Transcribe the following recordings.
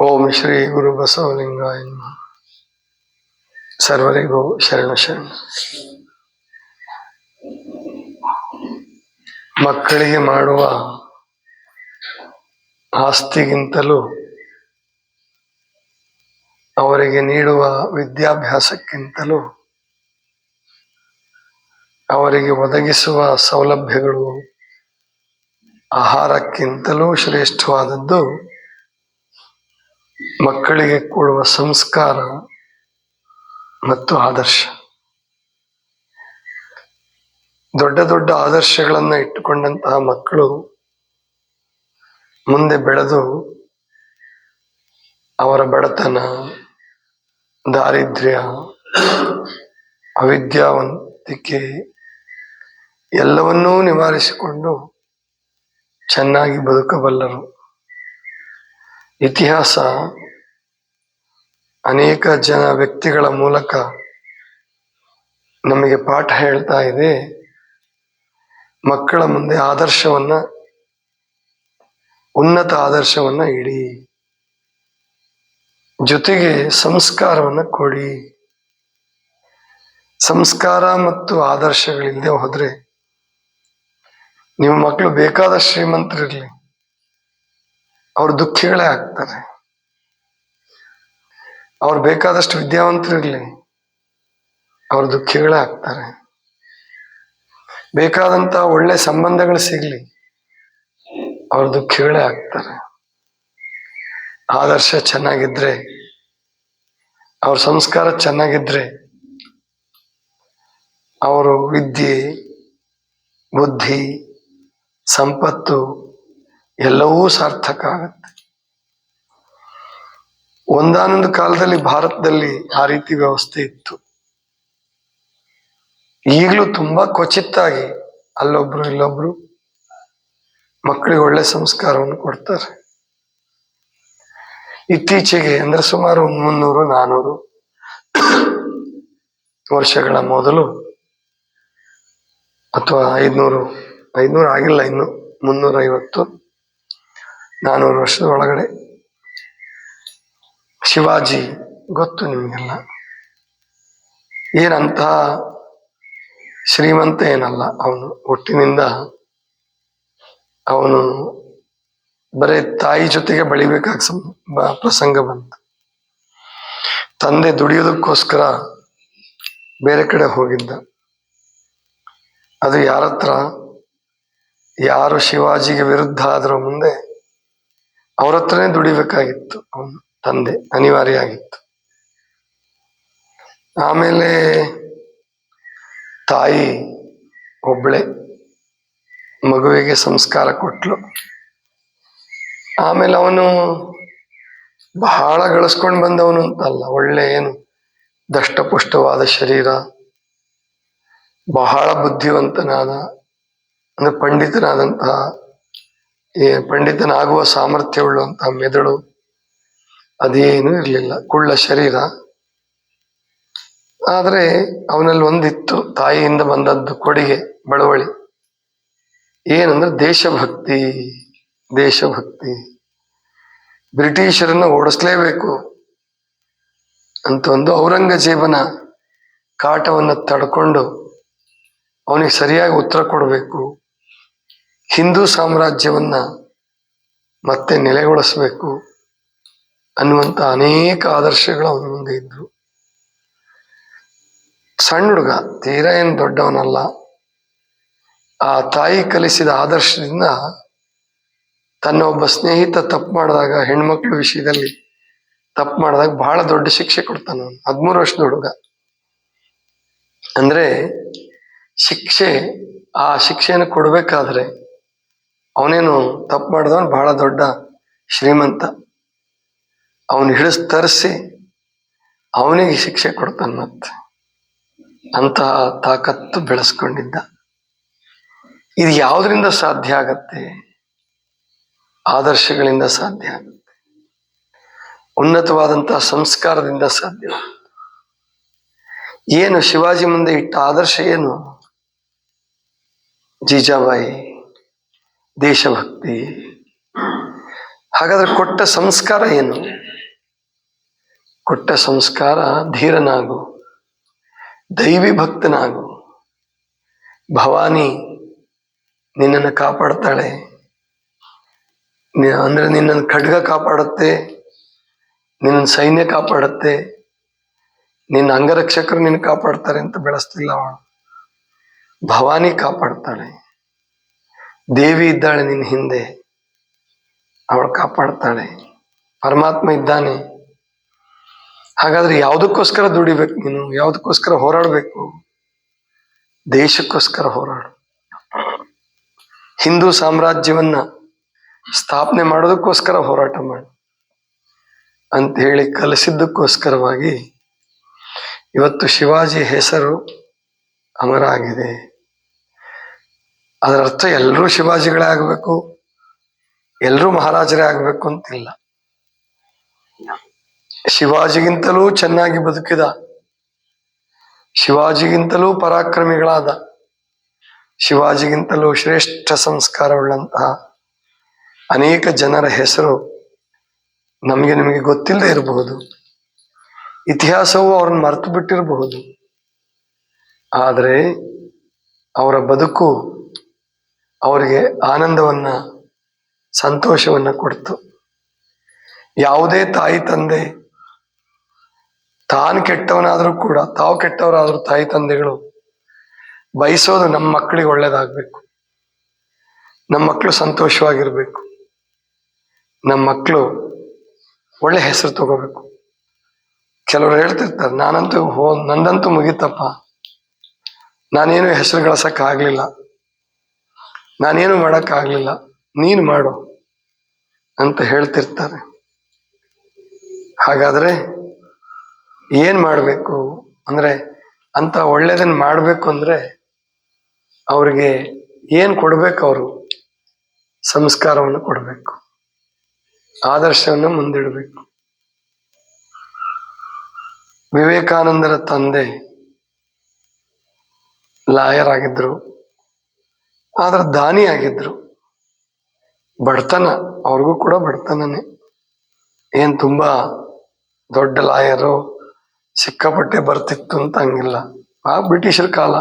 ಓಂ ಶ್ರೀ ಗುರು ಬಸವಲಿಂಗಾಯ ನಮಃ. ಸರ್ವರಿಗೂ ಶರಣ ಶರಣ. ಮಕ್ಕಳಿಗೆ ಮಾಡುವ ಆಸ್ತಿಗಿಂತಲೂ ಅವರಿಗೆ ನೀಡುವ ವಿದ್ಯಾಭ್ಯಾಸಕ್ಕಿಂತಲೂ ಅವರಿಗೆ ಒದಗಿಸುವ ಸೌಲಭ್ಯಗಳು ಆಹಾರಕ್ಕಿಂತಲೂ ಶ್ರೇಷ್ಠವಾದದ್ದು ಮಕ್ಕಳಿಗೆ ಕೊಡುವ ಸಂಸ್ಕಾರ ಮತ್ತು ಆದರ್ಶ. ದೊಡ್ಡ ದೊಡ್ಡ ಆದರ್ಶಗಳನ್ನು ಇಟ್ಟುಕೊಂಡಂತಹ ಮಕ್ಕಳು ಮುಂದೆ ಬೆಳೆದು ಅವರ ಬಡತನ, ದಾರಿದ್ರ್ಯ, ಅವಿದ್ಯಾವಂತಿಕೆ ಎಲ್ಲವನ್ನೂ ನಿವಾರಿಸಿಕೊಂಡು ಚೆನ್ನಾಗಿ ಬದುಕಬಲ್ಲರು. ಇತಿಹಾಸ ಅನೇಕ ವ್ಯಕ್ತಿಗಳ ಮೂಲಕ ನಮಗೆ ಪಾಠ ಹೇಳ್ತಾ ಇದೆ. ಮಕ್ಕಳ ಮುಂದೆ ಆದರ್ಶವನ್ನ, ಉನ್ನತ ಆದರ್ಶವನ್ನ ಇಡಿ, ಜೊತೆಗೆ ಸಂಸ್ಕಾರವನ್ನ ಕೊಡಿ. ಸಂಸ್ಕಾರ ಮತ್ತು ಆದರ್ಶಗಳಿಲ್ಲದೆ ಹೋದ್ರೆ ನಿಮ್ಮ ಮಕ್ಕಳು ಬೇಕಾದ ಶ್ರೀಮಂತರಿರ್ಲಿ, ಅವ್ರು ದುಃಖಿಗಳೇ ಆಗ್ತಾರೆ. ಅವ್ರು ಬೇಕಾದಷ್ಟು ವಿದ್ಯಾವಂತರಿರ್ಲಿ, ಅವ್ರು ದುಃಖಿಗಳೇ ಆಗ್ತಾರೆ. ಬೇಕಾದಂತ ಒಳ್ಳೆ ಸಂಬಂಧಗಳು ಸಿಗ್ಲಿ, ಅವ್ರು ದುಃಖಿಗಳೇ ಆಗ್ತಾರೆ. ಆದರ್ಶ ಚೆನ್ನಾಗಿದ್ರೆ, ಅವ್ರ ಸಂಸ್ಕಾರ ಚೆನ್ನಾಗಿದ್ರೆ, ಅವರು ವಿದ್ಯೆ, ಬುದ್ಧಿ, ಸಂಪತ್ತು ಎಲ್ಲವೂ ಸಾರ್ಥಕ ಆಗುತ್ತೆ. ಒಂದಾನೊಂದು ಕಾಲದಲ್ಲಿ ಭಾರತದಲ್ಲಿ ಆ ರೀತಿ ವ್ಯವಸ್ಥೆ ಇತ್ತು. ಈಗಲೂ ತುಂಬಾ ಕ್ವಚಿತ್ತಾಗಿ ಅಲ್ಲೊಬ್ರು ಇಲ್ಲೊಬ್ರು ಮಕ್ಕಳಿಗೆ ಒಳ್ಳೆ ಸಂಸ್ಕಾರವನ್ನು ಕೊಡ್ತಾರೆ. ಇತ್ತೀಚೆಗೆ ಅಂದ್ರೆ ಸುಮಾರು 300-400 ವರ್ಷಗಳ ಮೊದಲು, ಅಥವಾ 500 ಆಗಿಲ್ಲ, ಇನ್ನು 350-400 ವರ್ಷದ ಒಳಗಡೆ ಶಿವಾಜಿ ಗೊತ್ತು ನಿಮಗೆಲ್ಲ. ಏನಂತ ಶ್ರೀಮಂತ ಏನಲ್ಲ, ಅವನು ಹುಟ್ಟಿನಿಂದ ಅವನು ಬರೀ ತಾಯಿ ಜೊತೆಗೆ ಬೆಳಿಬೇಕಾದ ಪ್ರಸಂಗ ಬಂತು. ತಂದೆ ದುಡಿಯೋದಕ್ಕೋಸ್ಕರ ಬೇರೆ ಕಡೆ ಹೋಗಿದ್ದ. ಅದು ಯಾರತ್ರ, ಯಾರು ಶಿವಾಜಿಗೆ ವಿರುದ್ಧ ಆದ್ರೂ ಮುಂದೆ ಅವ್ರ ಹತ್ರನೇ ದುಡಿಬೇಕಾಗಿತ್ತು. ಅವನು ತಂದೆ ಅನಿವಾರ್ಯ ಆಗಿತ್ತು. ಆಮೇಲೆ ತಾಯಿ ಒಬ್ಬಳೆ ಮಗುವಿಗೆ ಸಂಸ್ಕಾರ ಕೊಟ್ಲು. ಆಮೇಲೆ ಅವನು ಬಹಳ ಗಳಿಸ್ಕೊಂಡು ಬಂದವನು ಅಂತಲ್ಲ, ಒಳ್ಳೆ ಏನು ದಷ್ಟಪುಷ್ಟವಾದ ಶರೀರ, ಬಹಳ ಬುದ್ಧಿವಂತನಾದ, ಅಂದ್ರೆ ಪಂಡಿತನಾದಂತಹ, ಪಂಡಿತನಾಗುವ ಸಾಮರ್ಥ್ಯವುಳ್ಳುವಂತಹ ಮೆದುಳು ಅದೇನು ಇರಲಿಲ್ಲ, ಕುಳ್ಳ ಶರೀರ. ಆದರೆ ಅವನಲ್ಲಿ ಒಂದಿತ್ತು, ತಾಯಿಯಿಂದ ಬಂದದ್ದು ಕೊಡುಗೆ, ಬಳುವಳಿ. ಏನಂದ್ರೆ ದೇಶಭಕ್ತಿ. ದೇಶಭಕ್ತಿ ಬ್ರಿಟಿಷರನ್ನು ಓಡಿಸ್ಲೇಬೇಕು ಅಂತ ಒಂದು ಔರಂಗಜೇಬನ ಕಾಟವನ್ನು ತಡ್ಕೊಂಡು ಅವನಿಗೆ ಸರಿಯಾಗಿ ಉತ್ತರ ಕೊಡಬೇಕು, ಹಿಂದೂ ಸಾಮ್ರಾಜ್ಯವನ್ನ ಮತ್ತೆ ನೆಲೆಗೊಳಿಸ್ಬೇಕು ಅನ್ನುವಂಥ ಅನೇಕ ಆದರ್ಶಗಳು ಅವನ ಮುಂದೆ ಇದ್ರು. ಸಣ್ಣ ಹುಡುಗ, ತೀರಾ ಏನು ದೊಡ್ಡವನಲ್ಲ. ಆ ತಾಯಿ ಕಲಿಸಿದ ಆದರ್ಶದಿಂದ ತನ್ನ ಒಬ್ಬ ಸ್ನೇಹಿತ ತಪ್ಪು ಮಾಡಿದಾಗ, ಹೆಣ್ಮಕ್ಳ ವಿಷಯದಲ್ಲಿ ತಪ್ಪು ಮಾಡಿದಾಗ ಬಹಳ ದೊಡ್ಡ ಶಿಕ್ಷೆ ಕೊಡ್ತಾನ. 13 ವರ್ಷದ ಹುಡುಗ. ಅಂದ್ರೆ ಶಿಕ್ಷೆ, ಆ ಶಿಕ್ಷೆಯನ್ನು ಕೊಡ್ಬೇಕಾದ್ರೆ ಅವನೇನು ತಪ್ಪು ಮಾಡಿದವನು ಬಹಳ ದೊಡ್ಡ ಶ್ರೀಮಂತ, ಅವನು ಹಿಡಿಸ್ ತರಿಸಿ ಅವನಿಗೆ ಶಿಕ್ಷೆ ಕೊಡ್ತಾನೆ. ಮತ್ತೆ ಅಂತಹ ತಾಕತ್ತು ಬೆಳೆಸ್ಕೊಂಡಿದ್ದ. ಇದು ಯಾವುದರಿಂದ ಸಾಧ್ಯ ಆಗತ್ತೆ? ಆದರ್ಶಗಳಿಂದ ಸಾಧ್ಯ ಆಗುತ್ತೆ. ಉನ್ನತವಾದಂತಹ ಸಂಸ್ಕಾರದಿಂದ ಸಾಧ್ಯ. ಏನು ಶಿವಾಜಿ ಮುಂದೆ ಇಟ್ಟ ಆದರ್ಶ ಏನು? ಜೀಜಾಬಾಯಿ, ದೇಶಭಕ್ತಿ. ಹಾಗಾದ್ರೆ ಕೊಟ್ಟ ಸಂಸ್ಕಾರ ಏನು? ಕೊಟ್ಟ ಸಂಸ್ಕಾರ ಧೀರನಾಗು, ದೈವಿ ಭಕ್ತನಾಗು. ಭವಾನಿ ನಿನ್ನನ್ನು ಕಾಪಾಡ್ತಾಳೆ. ಅಂದ್ರೆ ನಿನ್ನನ್ನು ಖಡ್ಗ ಕಾಪಾಡುತ್ತೆ, ನಿನ್ನ ಸೈನ್ಯ ಕಾಪಾಡುತ್ತೆ, ನಿನ್ನ ಅಂಗರಕ್ಷಕರು ನಿನ್ನ ಕಾಪಾಡ್ತಾರೆ ಅಂತ ಬೆಳೆಸ್ತಿಲ್ಲ ಅವಳು. ಭವಾನಿ ಕಾಪಾಡ್ತಾಳೆ. ದೇವಿ ಇದ್ದಾಳೆ ನಿನ್ನ ಹಿಂದೆ, ಅವಳು ಕಾಪಾಡ್ತಾಳೆ. ಪರಮಾತ್ಮ ಇದ್ದಾನೆ. ಹಾಗಾದ್ರೆ ಯಾವುದಕ್ಕೋಸ್ಕರ ದುಡಿಬೇಕು ನೀನು? ಯಾವುದಕ್ಕೋಸ್ಕರ ಹೋರಾಡಬೇಕು? ದೇಶಕ್ಕೋಸ್ಕರ ಹೋರಾಡು. ಹಿಂದೂ ಸಾಮ್ರಾಜ್ಯವನ್ನ ಸ್ಥಾಪನೆ ಮಾಡೋದಕ್ಕೋಸ್ಕರ ಹೋರಾಟ ಮಾಡು ಅಂತ ಹೇಳಿ ಕಲಿಸಿದ್ದಕ್ಕೋಸ್ಕರವಾಗಿ ಇವತ್ತು ಶಿವಾಜಿ ಹೆಸರು ಅಮರ ಆಗಿದೆ. ಅದರ ಅರ್ಥ ಎಲ್ಲರೂ ಶಿವಾಜಿಗಳೇ ಆಗಬೇಕು, ಎಲ್ಲರೂ ಮಹಾರಾಜರೇ ಆಗಬೇಕು ಅಂತಿಲ್ಲ. ಶಿವಾಜಿಗಿಂತಲೂ ಚೆನ್ನಾಗಿ ಬದುಕಿದ, ಶಿವಾಜಿಗಿಂತಲೂ ಪರಾಕ್ರಮಿಗಳಾದ, ಶಿವಾಜಿಗಿಂತಲೂ ಶ್ರೇಷ್ಠ ಸಂಸ್ಕಾರವುಳ್ಳಂತಹ ಅನೇಕ ಜನರ ಹೆಸರು ನಿಮಗೆ ಗೊತ್ತಿಲ್ಲದೆ ಇರಬಹುದು. ಇತಿಹಾಸವು ಅವ್ರನ್ನ ಮರೆತು ಬಿಟ್ಟಿರಬಹುದು. ಆದರೆ ಅವರ ಬದುಕು ಅವರಿಗೆ ಆನಂದವನ್ನ, ಸಂತೋಷವನ್ನ ಕೊಡ್ತು. ಯಾವುದೇ ತಾಯಿ ತಂದೆ ತಾನು ಕೆಟ್ಟವನಾದರೂ ಕೂಡ, ತಾವು ಕೆಟ್ಟವರಾದರೂ ತಾಯಿ ತಂದೆಗಳು ಬಯಸೋದು ನಮ್ಮ ಮಕ್ಕಳಿಗೆ ಒಳ್ಳೇದಾಗಬೇಕು, ನಮ್ಮ ಮಕ್ಕಳು ಸಂತೋಷವಾಗಿರ್ಬೇಕು, ನಮ್ಮ ಮಕ್ಕಳು ಒಳ್ಳೆ ಹೆಸರು ತಗೋಬೇಕು. ಕೆಲವರು ಹೇಳ್ತಿರ್ತಾರೆ, ನಂದಂತೂ ಮುಗಿತಪ್ಪ, ನಾನೇನು ಹೆಸರು ಗಳಿಸಕ್ಕಾಗ್ಲಿಲ್ಲ, ನಾನೇನು ಮಾಡೋಕ್ಕಾಗ್ಲಿಲ್ಲ, ನೀನು ಮಾಡು ಅಂತ ಹೇಳ್ತಿರ್ತಾರೆ. ಹಾಗಾದ್ರೆ ಏನ್ ಮಾಡಬೇಕು ಅಂದ್ರೆ, ಅಂತ ಒಳ್ಳೇದನ್ನ ಮಾಡಬೇಕು ಅಂದ್ರೆ ಅವ್ರಿಗೆ ಏನ್ ಕೊಡ್ಬೇಕು? ಅವರು ಸಂಸ್ಕಾರವನ್ನು ಕೊಡಬೇಕು, ಆದರ್ಶವನ್ನು ಮುಂದಿಡಬೇಕು. ವಿವೇಕಾನಂದರ ತಂದೆ ಲಾಯರ್ ಆಗಿದ್ರು, ಆದ್ರೆ ದಾನಿ ಆಗಿದ್ರು. ಬಡತನ, ಅವ್ರಿಗೂ ಕೂಡ ಬಡತನನೇ, ಏನ್ ತುಂಬಾ ದೊಡ್ಡ ಲಾಯರು ಸಿಕ್ಕಾಪಟ್ಟೆ ಬರ್ತಿತ್ತು ಅಂತ ಹಂಗಿಲ್ಲ. ಆ ಬ್ರಿಟಿಷರ ಕಾಲ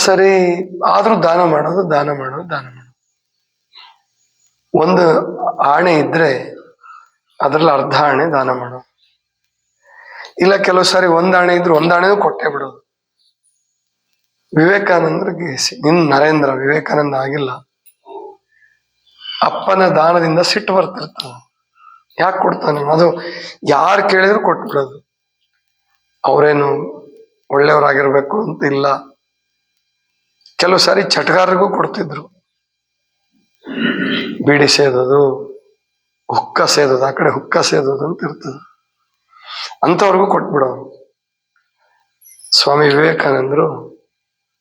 ಸರಿ. ಆದ್ರೂ ದಾನ ಮಾಡೋದು. ಒಂದು ಆಣೆ ಇದ್ರೆ ಅದ್ರಲ್ಲಿ ಅರ್ಧ ಆಣೆ ದಾನ ಮಾಡೋದು. ಇಲ್ಲ ಕೆಲವು ಸಾರಿ ಒಂದ್ ಆಣೆ ಇದ್ರು ಒಂದ್ ಆಣೆನೂ ಕೊಟ್ಟೆ ಬಿಡೋದು. ವಿವೇಕಾನಂದರಿಗೆ ನರೇಂದ್ರ ವಿವೇಕಾನಂದ ಆಗಿಲ್ಲ, ಅಪ್ಪನ ದಾನದಿಂದ ಸಿಟ್ಟು ಬರ್ತಿರ್ತಾನೆ. ಯಾಕೆ ಕೊಡ್ತಾನೆ? ಅದು ಯಾರು ಕೇಳಿದ್ರು ಕೊಟ್ಬಿಡೋದು. ಅವರೇನು ಒಳ್ಳೆಯವರಾಗಿರ್ಬೇಕು ಅಂತ ಇಲ್ಲ. ಕೆಲವು ಸಾರಿ ಚಟಗಾರರಿಗೂ ಕೊಡ್ತಿದ್ರು. ಬೀಡಿ ಸೇದೋದು, ಹುಕ್ಕ ಸೇದೋದು, ಆ ಕಡೆ ಹುಕ್ಕ ಸೇದೋದು ಅಂತ ಇರ್ತದೆ, ಅಂಥವ್ರಿಗೂ ಕೊಟ್ಬಿಡೋರು. ಸ್ವಾಮಿ ವಿವೇಕಾನಂದರು,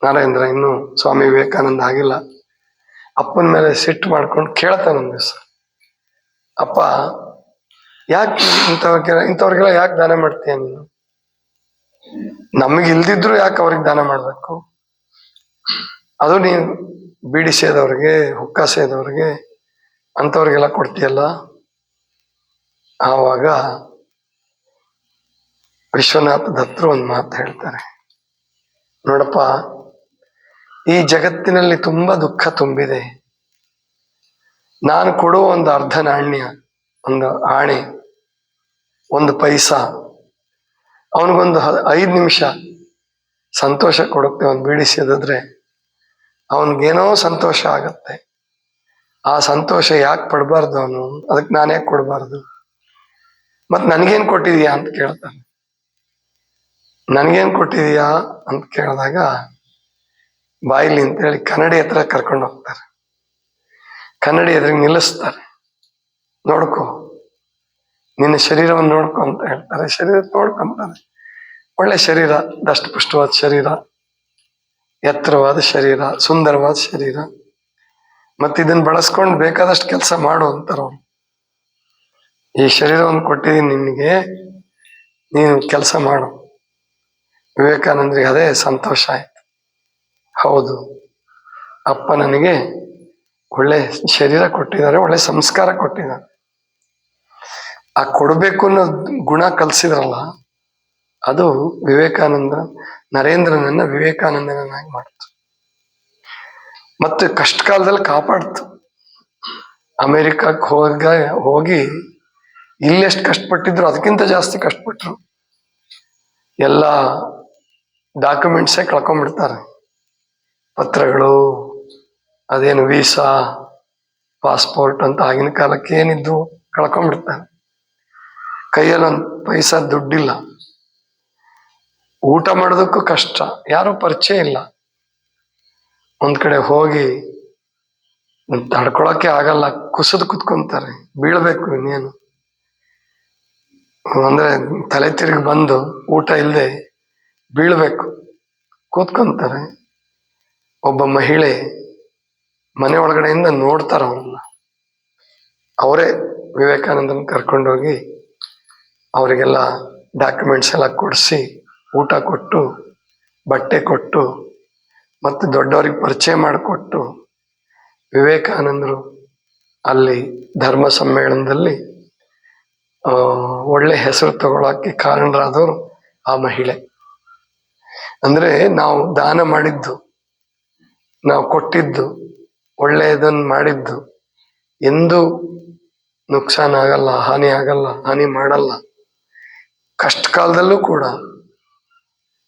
ನರೇಂದ್ರ ಇನ್ನು ಸ್ವಾಮಿ ವಿವೇಕಾನಂದ ಆಗಿಲ್ಲ, ಅಪ್ಪನ ಮೇಲೆ ಸಿಟ್ಟು ಮಾಡ್ಕೊಂಡು ಕೇಳ್ತಾನೆ ಒಂದ್ ದಿವಸ, ಅಪ್ಪ ಯಾಕೆ ಇಂಥವ್ರಿಗೆಲ್ಲ ಯಾಕೆ ದಾನ ಮಾಡ್ತೀಯ ನೀನು? ನಮಗೆ ಇಲ್ದಿದ್ರು ಯಾಕೆ ಅವ್ರಿಗೆ ದಾನ ಮಾಡ್ಬೇಕು? ಅದು ನೀನು ಬೀಡಿ ಸೇದವ್ರಿಗೆ, ಹುಕ್ಕ ಸೇದವ್ರಿಗೆ, ಅಂಥವ್ರಿಗೆಲ್ಲ ಕೊಡ್ತೀಯಲ್ಲ. ಆವಾಗ ವಿಶ್ವನಾಥ ದತ್ತರು ಒಂದು ಮಾತು ಹೇಳ್ತಾರೆ, ನೋಡಪ್ಪ, ಈ ಜಗತ್ತಿನಲ್ಲಿ ತುಂಬಾ ದುಃಖ ತುಂಬಿದೆ. ನಾನು ಕೊಡುವ ಒಂದು ಅರ್ಧ ನಾಣ್ಯ, ಒಂದು ಆಣೆ, ಒಂದು ಪೈಸಾ ಅವನಿಗೊಂದು 5 ನಿಮಿಷ ಸಂತೋಷ ಕೊಡುತ್ತೆ. ಒಂದು ಬೀಡಿ ಸೇದಿದ್ರೆ ಅವನಿಗೇನೋ ಸಂತೋಷ ಆಗತ್ತೆ. ಆ ಸಂತೋಷ ಯಾಕೆ ಪಡಬಾರ್ದು ಅವನು? ಅದಕ್ಕೆ ನಾನು ಯಾಕೆ ಕೊಡಬಾರ್ದು? ಮತ್ ನನ್ಗೇನ್ ಕೊಟ್ಟಿದೀಯಾ ಅಂತ ಕೇಳ್ತಾನೆ. ನನ್ಗೇನ್ ಕೊಟ್ಟಿದೀಯಾ ಅಂತ ಕೇಳಿದಾಗ ಬಾಯಿಲಿ ಅಂತ ಹೇಳಿ ಕನ್ನಡಿ ಹತ್ರ ಕರ್ಕೊಂಡು ಹೋಗ್ತಾರೆ. ಕನ್ನಡಿ ಎದುರಿಗೆ ನಿಲ್ಲಿಸ್ತಾರೆ. ನೋಡ್ಕೊ, ನಿನ್ನ ಶರೀರವನ್ನು ನೋಡ್ಕೊ ಅಂತ ಹೇಳ್ತಾರೆ. ಶರೀರ ನೋಡ್ಕೊಂತಾರೆ. ಒಳ್ಳೆ ಶರೀರ, ದಷ್ಟಪುಷ್ಟವಾದ ಶರೀರ, ಎತ್ತರವಾದ ಶರೀರ, ಸುಂದರವಾದ ಶರೀರ, ಮತ್ತೆ ಇದನ್ನ ಬಳಸ್ಕೊಂಡು ಬೇಕಾದಷ್ಟು ಕೆಲಸ ಮಾಡು ಅಂತಾರ ಅವ್ರು. ಈ ಶರೀರವನ್ನು ಕೊಟ್ಟಿದ್ದೀನಿ ನಿನಗೆ, ನೀನು ಕೆಲಸ ಮಾಡು. ವಿವೇಕಾನಂದರಿಗೆ ಅದೇ ಸಂತೋಷ ಆಯ್ತು. ಹೌದು, ಅಪ್ಪ ನನಗೆ ಒಳ್ಳೆ ಶರೀರ ಕೊಟ್ಟಿದ್ದಾರೆ, ಒಳ್ಳೆ ಸಂಸ್ಕಾರ ಕೊಟ್ಟಿದ್ದಾರೆ. ಆ ಕೊಡಬೇಕು ಅನ್ನೋ ಗುಣ ಕಲ್ಸಿದ್ರಲ್ಲ, ಅದು ವಿವೇಕಾನಂದ, ನರೇಂದ್ರನನ್ನ ವಿವೇಕಾನಂದನನ್ನಾಗಿ ಮಾಡ್ತು. ಮತ್ತೆ ಕಷ್ಟ ಕಾಲದಲ್ಲಿ ಕಾಪಾಡ್ತು. ಅಮೆರಿಕಕ್ಕೆ ಹೋಗಿ ಇಲ್ಲೆಷ್ಟು ಕಷ್ಟಪಟ್ಟಿದ್ರು ಅದಕ್ಕಿಂತ ಜಾಸ್ತಿ ಕಷ್ಟಪಟ್ರು. ಎಲ್ಲ ಡಾಕ್ಯುಮೆಂಟ್ಸೇ ಕಳ್ಕೊಂಡ್ಬಿಡ್ತಾರೆ, ಪತ್ರಗಳು, ಅದೇನು ವೀಸಾ, ಪಾಸ್ಪೋರ್ಟ್ ಅಂತ ಆಗಿನ ಕಾಲಕ್ಕೆ ಏನಿದ್ದು ಕಳ್ಕೊಂಡ್ಬಿಡ್ತಾರೆ. ಕೈಯಲ್ಲಿ ಒಂದು ಪೈಸಾ ದುಡ್ಡಿಲ್ಲ, ಊಟ ಮಾಡೋದಕ್ಕೂ ಕಷ್ಟ, ಯಾರೂ ಪರಿಚಯ ಇಲ್ಲ. ಒಂದ್ ಕಡೆ ಹೋಗಿ ತಡ್ಕೊಳಕ್ಕೆ ಆಗಲ್ಲ, ಕುಸಿದು ಕುತ್ಕೊಂತಾರೆ, ಬೀಳ್ಬೇಕು ಇನ್ನೇನು. ಅಂದ್ರೆ ತಲೆ ತಿರುಗಿ ಬಂದು ಊಟ ಇಲ್ಲದೆ ಬೀಳ್ಬೇಕು, ಕೂತ್ಕೊಂತಾರೆ. ಒಬ್ಬ ಮಹಿಳೆ ಮನೆ ಒಳಗಡೆಯಿಂದ ನೋಡ್ತಾರ ಅವ್ರನ್ನ. ಅವರೇ ವಿವೇಕಾನಂದನ್ ಕರ್ಕೊಂಡೋಗಿ ಅವರಿಗೆಲ್ಲ ಡಾಕ್ಯುಮೆಂಟ್ಸ್ ಎಲ್ಲ ಕೊಡಿಸಿ, ಊಟ ಕೊಟ್ಟು, ಬಟ್ಟೆ ಕೊಟ್ಟು, ಮತ್ತು ದೊಡ್ಡವರಿಗೆ ಪರಿಚಯ ಮಾಡಿಕೊಟ್ಟು, ವಿವೇಕಾನಂದರು ಅಲ್ಲಿ ಧರ್ಮ ಸಮ್ಮೇಳನದಲ್ಲಿ ಒಳ್ಳೆ ಹೆಸರು ತಗೊಳಕ್ಕೆ ಕಾರಣರಾದವರು ಆ ಮಹಿಳೆ. ಅಂದ್ರೆ ನಾವು ದಾನ ಮಾಡಿದ್ದು, ನಾವು ಕೊಟ್ಟಿದ್ದು, ಒಳ್ಳೆಯದನ್ನು ಮಾಡಿದ್ದು ಎಂದೂ ನುಕ್ಸಾನ್ ಆಗಲ್ಲ, ಹಾನಿ ಆಗಲ್ಲ, ಹಾನಿ ಮಾಡಲ್ಲ. ಕಷ್ಟ ಕಾಲದಲ್ಲೂ ಕೂಡ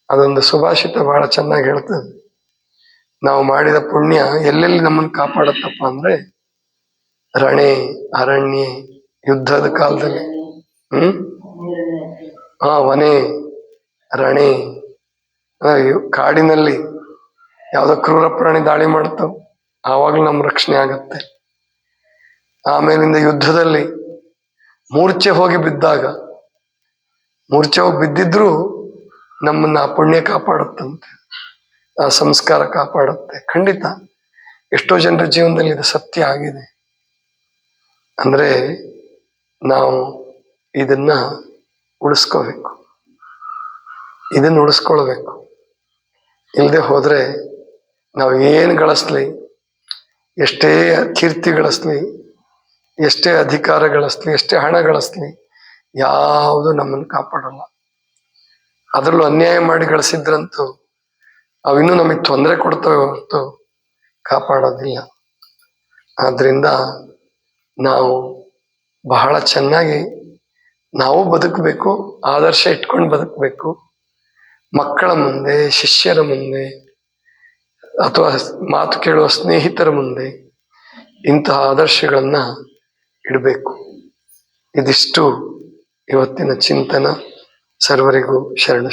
ಅದೊಂದು ಸುಭಾಷಿತ ಬಹಳ ಚೆನ್ನಾಗಿ ಹೇಳ್ತದೆ. ನಾವು ಮಾಡಿದ ಪುಣ್ಯ ಎಲ್ಲೆಲ್ಲಿ ನಮ್ಮನ್ನು ಕಾಪಾಡತ್ತಪ್ಪ ಅಂದ್ರೆ, ರಣೆ, ಅರಣ್ಯ, ಯುದ್ಧದ ಕಾಲದಲ್ಲಿ, ವನೆ, ರಣೆ, ಕಾಡಿನಲ್ಲಿ ಯಾವುದೋ ಕ್ರೂರ ಪ್ರಾಣಿ ದಾಳಿ ಮಾಡ್ತಾವ, ಆವಾಗಲೂ ನಮ್ಮ ರಕ್ಷಣೆ ಆಗತ್ತೆ. ಆಮೇಲಿಂದ ಯುದ್ಧದಲ್ಲಿ ಮೂರ್ಛೆ ಹೋಗಿ ಬಿದ್ದಿದ್ರು ನಮ್ಮನ್ನ ಆ ಪುಣ್ಯ ಕಾಪಾಡುತ್ತಂತೆ, ಆ ಸಂಸ್ಕಾರ ಕಾಪಾಡುತ್ತೆ. ಖಂಡಿತ ಎಷ್ಟೋ ಜನರ ಜೀವನದಲ್ಲಿ ಇದು ಸತ್ಯ ಆಗಿದೆ. ಅಂದ್ರೆ ನಾವು ಇದನ್ನ ಉಳಿಸ್ಕೋಬೇಕು, ಇದನ್ನ ಉಳಿಸ್ಕೊಳ್ಬೇಕು. ಇಲ್ಲದೆ ಹೋದ್ರೆ ನಾವು ಏನು ಗಳಿಸ್ಲಿ, ಎಷ್ಟೇ ಕೀರ್ತಿ ಗಳಿಸ್ಲಿ, ಎಷ್ಟೇ ಅಧಿಕಾರ ಗಳಿಸ್ಲಿ, ಎಷ್ಟೇ ಹಣ ಗಳಿಸ್ಲಿ, ಯಾವುದು ನಮ್ಮನ್ನು ಕಾಪಾಡಲ್ಲ. ಅದರಲ್ಲೂ ಅನ್ಯಾಯ ಮಾಡಿ ಗಳಿಸಿದ್ರಂತೂ ಅವಿನ್ನೂ ನಮಗೆ ತೊಂದರೆ ಕೊಡ್ತವೆ ಹೊರತು ಕಾಪಾಡೋದಿಲ್ಲ. ಆದ್ರಿಂದ ನಾವು ಬಹಳ ಚೆನ್ನಾಗಿ ನಾವು ಬದುಕಬೇಕು, ಆದರ್ಶ ಇಟ್ಕೊಂಡು ಬದುಕಬೇಕು. ಮಕ್ಕಳ ಮುಂದೆ, ಶಿಷ್ಯರ ಮುಂದೆ, ಅಥವಾ ಮಾತು ಕೇಳುವ ಸ್ನೇಹಿತರ ಮುಂದೆ ಇಂತಹ ಆದರ್ಶಗಳನ್ನ ಇಡಬೇಕು. ಇದಿಷ್ಟು ಇವತ್ತಿನ ಚಿಂತನ. ಸರ್ವರಿಗೂ ಶರಣ.